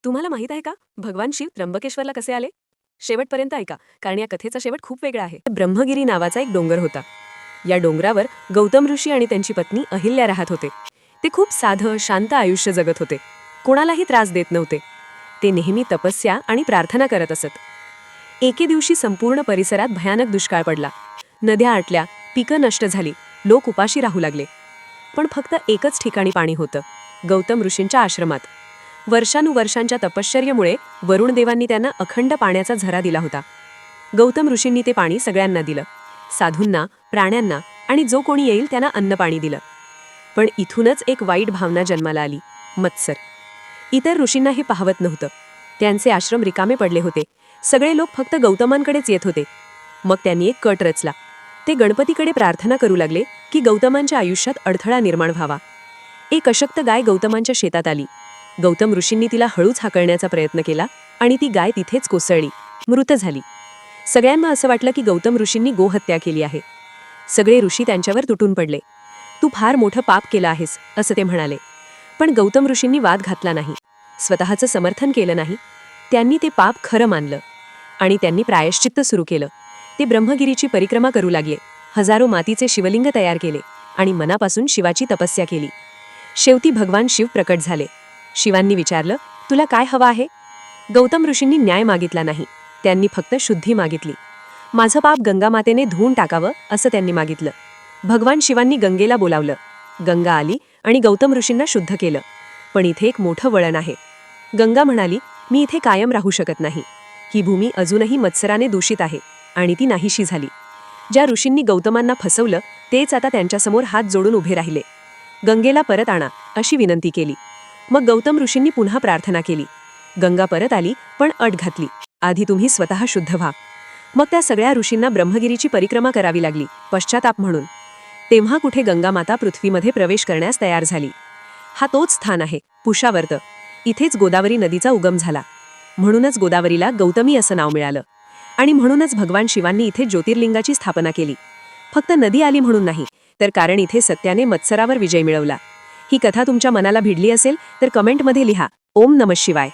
तुम्हाला माहित आहे का भगवान शिव त्र्यंबकेश्वरला कसे आले? शेवटपर्यंत ऐका, कारण या कथेचा शेवट खूप वेगळा आहे. ब्रह्मगिरी नावाचा एक डोंगर होता. या डोंगरावर गौतम ऋषी आणि त्यांची पत्नी अहिल्या राहत होते. ते खूप साधं शांत आयुष्य जगत होते. कोणालाही त्रास देत नव्हते. ते नेहमी तपस्या आणि प्रार्थना करत असत. एके दिवशी संपूर्ण परिसरात भयानक दुष्काळ पडला. नद्या आटल्या, पिकं नष्ट झाली, लोक उपाशी राहू लागले. पण फक्त एकच ठिकाणी पाणी होतं, गौतम ऋषींच्या आश्रमात. वर्षानुवर्षांच्या तपश्चर्येमुळे वरुण देवांनी त्यांना अखंड पाण्याचा झरा दिला होता. गौतम ऋषींनी ते पाणी सगळ्यांना दिलं, साधूंना, प्राण्यांना आणि जो कोणी येईल त्यांना अन्न पाणी दिलं. पण इथूनच एक वाईट भावना जन्माला आली, मत्सर. इतर ऋषींना हे पाहवत नव्हतं. त्यांचे आश्रम रिकामे पडले होते. सगळे लोक फक्त गौतमांकडेच येत होते. मग त्यांनी एक कट रचला. ते गणपतीकडे प्रार्थना करू लागले की गौतमांच्या आयुष्यात अडथळा निर्माण व्हावा. एक अशक्त गाय गौतमांच्या शेतात आली. गौतम ऋषींनी तिला हळूच हाकलण्याचा प्रयत्न केला आणि ती गाय तिथेच कोसळली, मृत झाली. सगळ्यांना असं वाटलं की गौतम ऋषींनी गोहत्या केली आहे. सगळे ऋषी त्यांच्यावर तुटून पडले. तू फार मोठं पाप केलं आहेस, असं ते म्हणाले. पण गौतम ऋषींनी वाद घातला नाही, स्वतःचं समर्थन केलं नाही. त्यांनी ते पाप खरं मानलं आणि त्यांनी प्रायश्चित्त सुरू केलं. ते ब्रह्मगिरीची परिक्रमा करू लागले, हजारो मातीचे शिवलिंग तयार केले आणि मनापासून शिवाची तपस्या केली. शेवटी भगवान शिव प्रकट झाले. शिवांनी विचारलं, तुला काय हवं आहे? गौतम ऋषींनी न्याय मागितला नाही, त्यांनी फक्त शुद्धी मागितली. माझं पाप गंगामातेने धुवून टाकावं, असं त्यांनी मागितलं. भगवान शिवांनी गंगेला बोलावलं. गंगा आली आणि गौतम ऋषींना शुद्ध केलं. पण इथे एक मोठं वळण आहे. गंगा म्हणाली, मी इथे कायम राहू शकत नाही. ही भूमी अजूनही मत्सराने दूषित आहे आणि ती नाहीशी झाली. ज्या ऋषींनी गौतमांना फसवलं तेच आता त्यांच्यासमोर हात जोडून उभे राहिले. गंगेला परत आणा, अशी विनंती केली. मग गौतम ऋषींनी पुन्हा प्रार्थना केली. गंगा परत आली, पण अट घातली, आधी तुम्ही स्वतः शुद्ध व्हा. मग त्या सगळ्या ऋषींना ब्रह्मगिरीची परिक्रमा करावी लागली, पश्चाताप म्हणून. तेव्हा कुठे गंगामाता पृथ्वीमध्ये प्रवेश करण्यास तयार झाली. हा तोच स्थान आहे, पुषावर्त. इथेच गोदावरी नदीचा उगम झाला. म्हणूनच गोदावरीला गौतमी असं नाव मिळालं. आणि म्हणूनच भगवान शिवांनी इथे ज्योतिर्लिंगाची स्थापना केली. फक्त नदी आली म्हणून नाही, तर कारण इथे सत्याने मत्सरावर विजय मिळवला. ही कथा तुमच्या मनाला भिडली असेल तर कमेंटमध्ये लिहा, ओम नमः शिवाय.